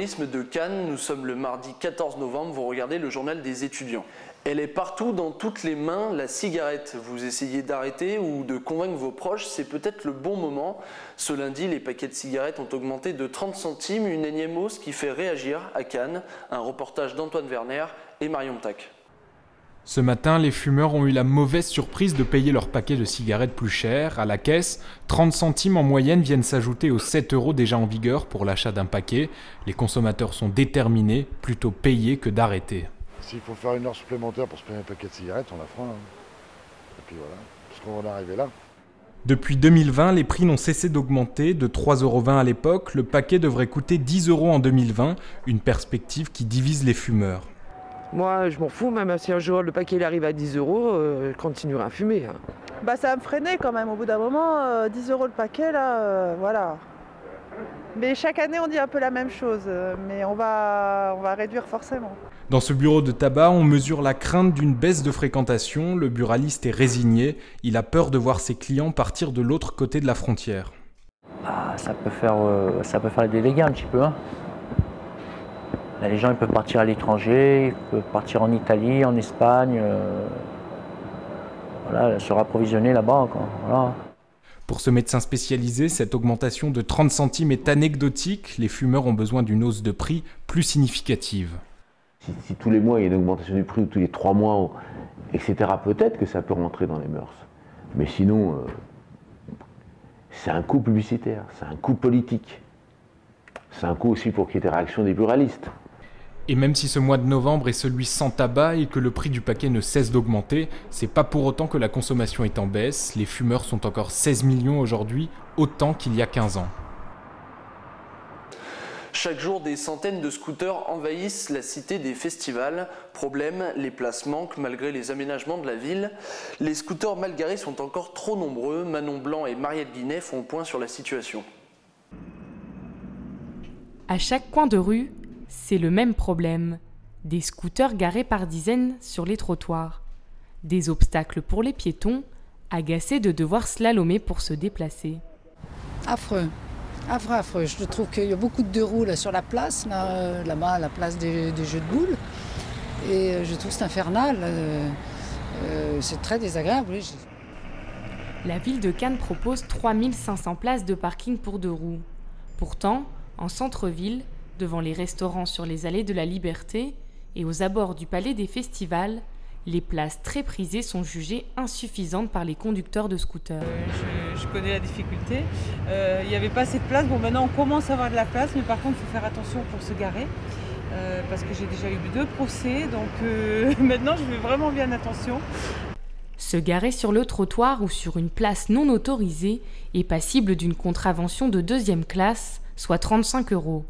journalisme de Cannes, nous sommes le mardi 14 novembre, vous regardez le journal des étudiants. Elle est partout, dans toutes les mains, la cigarette. Vous essayez d'arrêter ou de convaincre vos proches, c'est peut-être le bon moment. Ce lundi, les paquets de cigarettes ont augmenté de 30 centimes, une énième hausse qui fait réagir à Cannes. Un reportage d'Antoine Werner et Marion Tac. Ce matin, les fumeurs ont eu la mauvaise surprise de payer leur paquet de cigarettes plus cher. À la caisse, 30 centimes en moyenne viennent s'ajouter aux 7 € déjà en vigueur pour l'achat d'un paquet. Les consommateurs sont déterminés, plutôt payer que d'arrêter. S'il faut faire une heure supplémentaire pour se payer un paquet de cigarettes, on la fera. Et puis voilà, parce qu'on va en arriver là. Depuis 2020, les prix n'ont cessé d'augmenter. De 3,20 € à l'époque, le paquet devrait coûter 10 € en 2020, une perspective qui divise les fumeurs. Moi, je m'en fous, même si un jour le paquet il arrive à 10 €, je continuerai à fumer. Bah, ça va me freiner quand même, au bout d'un moment, 10 € le paquet, là, voilà. Mais chaque année, on dit un peu la même chose, mais on va réduire forcément. Dans ce bureau de tabac, on mesure la crainte d'une baisse de fréquentation. Le buraliste est résigné. Il a peur de voir ses clients partir de l'autre côté de la frontière. Ça peut faire des dégâts un petit peu. Hein. Là, les gens ils peuvent partir à l'étranger, ils peuvent partir en Italie, en Espagne, voilà, se rapprovisionner là-bas. Voilà. Pour ce médecin spécialisé, cette augmentation de 30 centimes est anecdotique. Les fumeurs ont besoin d'une hausse de prix plus significative. Si tous les mois il y a une augmentation du prix, ou tous les 3 mois, etc., peut-être que ça peut rentrer dans les mœurs. Mais sinon, c'est un coût publicitaire, c'est un coût politique. C'est un coût aussi pour qu'il y ait des réactions des buralistes. Et même si ce mois de novembre est celui sans tabac et que le prix du paquet ne cesse d'augmenter, c'est pas pour autant que la consommation est en baisse. Les fumeurs sont encore 16 millions aujourd'hui, autant qu'il y a 15 ans. Chaque jour, des centaines de scooters envahissent la cité des festivals. Problème, les places manquent malgré les aménagements de la ville. Les scooters mal garés sont encore trop nombreux. Manon Blanc et Mariette Guinet font le point sur la situation. À chaque coin de rue, c'est le même problème. Des scooters garés par dizaines sur les trottoirs. Des obstacles pour les piétons, agacés de devoir slalomer pour se déplacer. Affreux. Affreux. Je trouve qu'il y a beaucoup de deux roues là, sur la place, là-bas, à la place des jeux de boules. Et je trouve que c'est infernal. C'est très désagréable. Oui. La ville de Cannes propose 3500 places de parking pour deux roues. Pourtant, en centre-ville, devant les restaurants sur les allées de la Liberté et aux abords du palais des festivals, les places très prisées sont jugées insuffisantes par les conducteurs de scooters. Je connais la difficulté. Il n'y avait pas assez de place. Bon, maintenant, on commence à avoir de la place, mais par contre, il faut faire attention pour se garer. Parce que j'ai déjà eu 2 procès, donc maintenant, je fais vraiment bien attention. Se garer sur le trottoir ou sur une place non autorisée est passible d'une contravention de 2e classe, soit 35 €.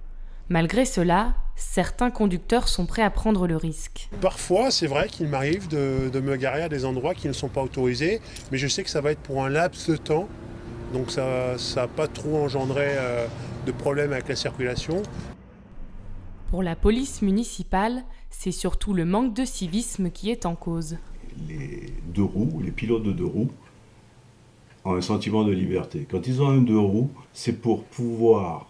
Malgré cela, certains conducteurs sont prêts à prendre le risque. Parfois, c'est vrai qu'il m'arrive de me garer à des endroits qui ne sont pas autorisés, mais je sais que ça va être pour un laps de temps, donc ça n'a pas trop engendré de problème avec la circulation. Pour la police municipale, c'est surtout le manque de civisme qui est en cause. Les deux roues, les pilotes de deux roues, ont un sentiment de liberté. Quand ils ont un deux roues, c'est pour pouvoir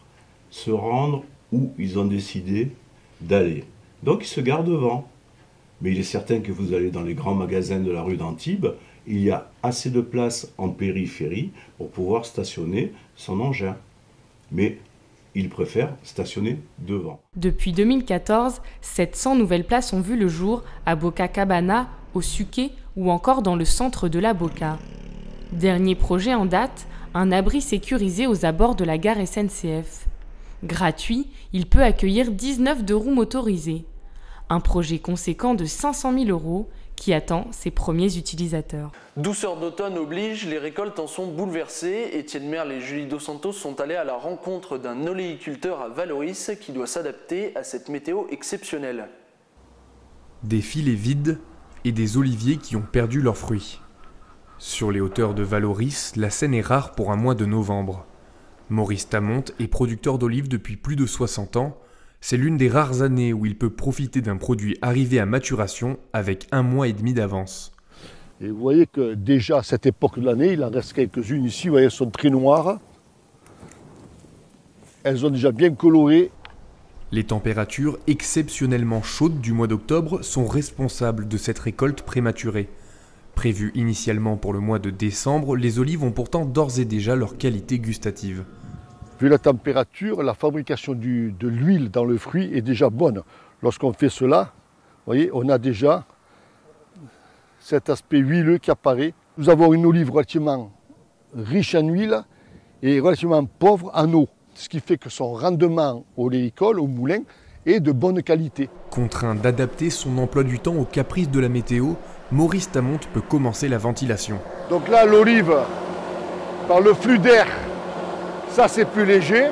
se rendre où ils ont décidé d'aller. Donc ils se garent devant. Mais il est certain que vous allez dans les grands magasins de la rue d'Antibes, il y a assez de place en périphérie pour pouvoir stationner son engin. Mais ils préfèrent stationner devant. Depuis 2014, 700 nouvelles places ont vu le jour à Boca Cabana, au Suquet ou encore dans le centre de la Boca. Dernier projet en date, un abri sécurisé aux abords de la gare SNCF. Gratuit, il peut accueillir 19 deux roues motorisées. Un projet conséquent de 500 000 € qui attend ses premiers utilisateurs. Douceur d'automne oblige, les récoltes en sont bouleversées. Étienne Merle et Julie Dos Santos sont allés à la rencontre d'un oléiculteur à Valoris qui doit s'adapter à cette météo exceptionnelle. Des filets vides et des oliviers qui ont perdu leurs fruits. Sur les hauteurs de Valoris, la scène est rare pour un mois de novembre. Maurice Tamonte est producteur d'olives depuis plus de 60 ans. C'est l'une des rares années où il peut profiter d'un produit arrivé à maturation avec 1 mois et demi d'avance. Et vous voyez que déjà à cette époque de l'année, il en reste quelques-unes ici, vous voyez, elles sont très noires. Elles ont déjà bien coloré. Les températures exceptionnellement chaudes du mois d'octobre sont responsables de cette récolte prématurée. Prévues initialement pour le mois de décembre, les olives ont pourtant d'ores et déjà leur qualité gustative. Vu la température, la fabrication de l'huile dans le fruit est déjà bonne. Lorsqu'on fait cela, vous voyez, on a déjà cet aspect huileux qui apparaît. Nous avons une olive relativement riche en huile et relativement pauvre en eau, ce qui fait que son rendement oléicole, au moulin, est de bonne qualité. Contraint d'adapter son emploi du temps aux caprices de la météo, Maurice Tamonte peut commencer la ventilation. Donc là, l'olive, par le flux d'air, ça c'est plus léger.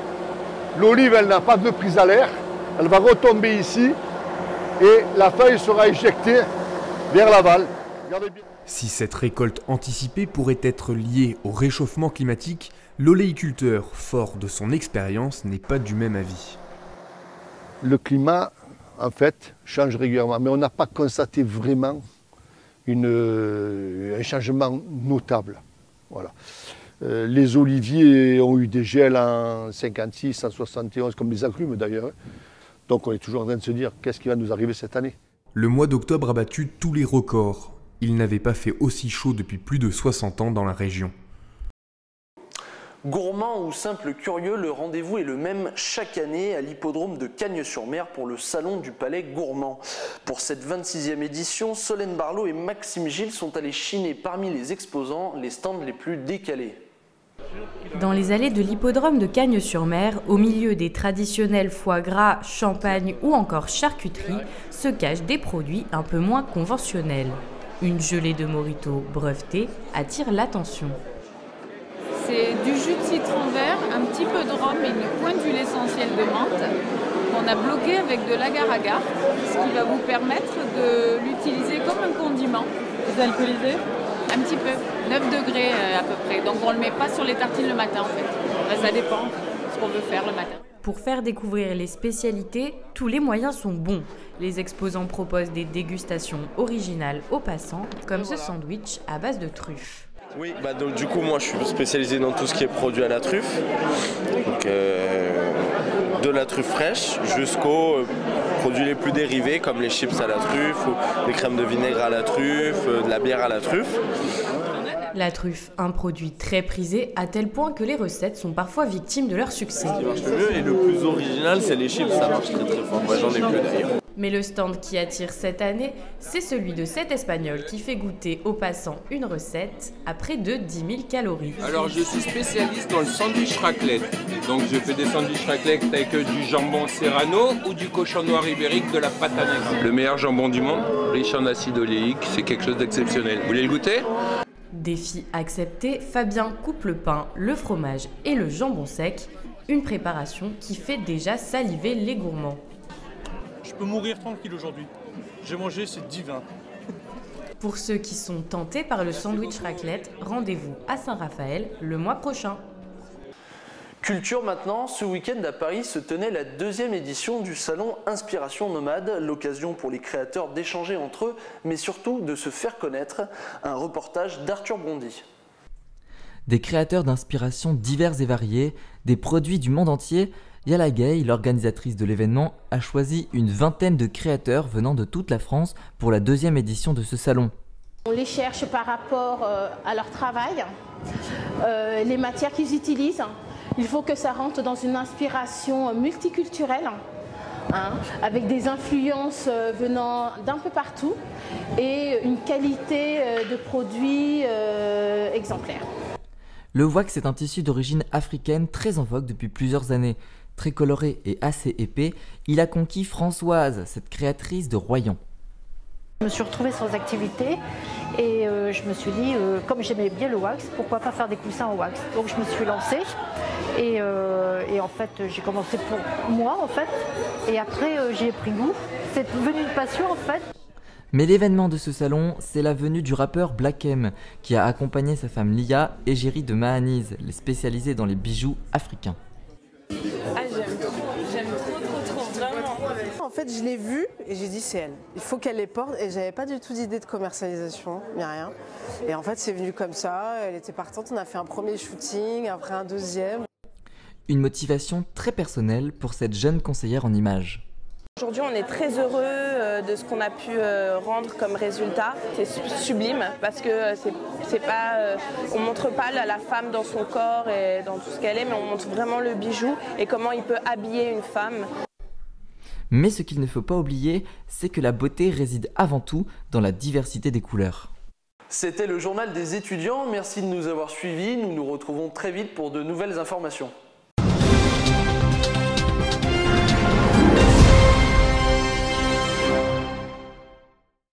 L'olive, elle n'a pas de prise à l'air, elle va retomber ici et la feuille sera éjectée vers l'aval. Regardez bien. Si cette récolte anticipée pourrait être liée au réchauffement climatique, l'oléiculteur, fort de son expérience, n'est pas du même avis. Le climat, en fait, change régulièrement, mais on n'a pas constaté vraiment un changement notable. Voilà. Les oliviers ont eu des gels en 56, en 71, comme les agrumes d'ailleurs. Donc on est toujours en train de se dire, qu'est-ce qui va nous arriver cette année? Le mois d'octobre a battu tous les records. Il n'avait pas fait aussi chaud depuis plus de 60 ans dans la région. Gourmand ou simple curieux, le rendez-vous est le même chaque année à l'hippodrome de Cagnes-sur-Mer pour le salon du Palais Gourmand. Pour cette 26e édition, Solène Barlot et Maxime Gilles sont allés chiner parmi les exposants les stands les plus décalés. Dans les allées de l'hippodrome de Cagnes-sur-Mer, au milieu des traditionnels foie gras, champagne ou encore charcuterie, se cachent des produits un peu moins conventionnels. Une gelée de Morito brevetée attire l'attention. C'est du jus de citron vert, un petit peu de rhum et une pointe d'huile essentielle de menthe qu'on a bloqué avec de l'agar-agar, ce qui va vous permettre de l'utiliser comme un condiment. Vous alcoolisez? Un petit peu, 9 degrés à peu près. Donc on ne le met pas sur les tartines le matin en fait. Enfin, ça dépend de ce qu'on veut faire le matin. Pour faire découvrir les spécialités, tous les moyens sont bons. Les exposants proposent des dégustations originales aux passants, comme ce sandwich à base de truffes. Oui, donc du coup moi je suis spécialisé dans tout ce qui est produit à la truffe, donc, de la truffe fraîche jusqu'aux produits les plus dérivés comme les chips à la truffe ou les crèmes de vinaigre à la truffe, de la bière à la truffe. La truffe, un produit très prisé à tel point que les recettes sont parfois victimes de leur succès. Ce qui marche le mieux et le plus original c'est les chips, ça marche très très fort, moi j'en ai plus d'ailleurs. Mais le stand qui attire cette année, c'est celui de cet Espagnol qui fait goûter aux passants une recette à près de 10 000 calories. Alors je suis spécialiste dans le sandwich raclette. Donc je fais des sandwichs raclette avec du jambon serrano ou du cochon noir ibérique de la pâte à neige. Le meilleur jambon du monde, riche en acide oléique, c'est quelque chose d'exceptionnel. Vous voulez le goûter ? Défi accepté, Fabien coupe le pain, le fromage et le jambon sec, une préparation qui fait déjà saliver les gourmands. Je peux mourir tranquille aujourd'hui. J'ai mangé, c'est divin. Pour ceux qui sont tentés par le sandwich raclette, rendez-vous à Saint-Raphaël le mois prochain. Culture maintenant, ce week-end à Paris se tenait la 2e édition du salon Inspiration Nomade, l'occasion pour les créateurs d'échanger entre eux, mais surtout de se faire connaître. Un reportage d'Arthur Bondy. Des créateurs d'inspiration divers et variés, des produits du monde entier, Yala Gay, l'organisatrice de l'événement, a choisi une vingtaine de créateurs venant de toute la France pour la 2e édition de ce salon. On les cherche par rapport à leur travail, les matières qu'ils utilisent. Il faut que ça rentre dans une inspiration multiculturelle, avec des influences venant d'un peu partout et une qualité de produits exemplaire. Le wax est un tissu d'origine africaine très en vogue depuis plusieurs années. Très coloré et assez épais, il a conquis Françoise, cette créatrice de Royan. Je me suis retrouvée sans activité et je me suis dit, comme j'aimais bien le wax, pourquoi pas faire des coussins en wax. Donc je me suis lancée et en fait j'ai commencé pour moi en fait et après j'y ai pris goût. C'est devenu une passion en fait. Mais l'événement de ce salon, c'est la venue du rappeur Black M, qui a accompagné sa femme Lia, égérie de Mahaniz, les spécialisés dans les bijoux africains. Ah, j'aime trop, vraiment. En fait, je l'ai vue et j'ai dit c'est elle. Il faut qu'elle les porte et j'avais pas du tout d'idée de commercialisation, ni rien. Et en fait, c'est venu comme ça, elle était partante, on a fait un premier shooting, après un deuxième. une motivation très personnelle pour cette jeune conseillère en images. Aujourd'hui, on est très heureux de ce qu'on a pu rendre comme résultat. C'est sublime parce que on ne montre pas la femme dans son corps et dans tout ce qu'elle est, mais on montre vraiment le bijou et comment il peut habiller une femme. Mais ce qu'il ne faut pas oublier, c'est que la beauté réside avant tout dans la diversité des couleurs. C'était le journal des étudiants, merci de nous avoir suivis, nous nous retrouvons très vite pour de nouvelles informations.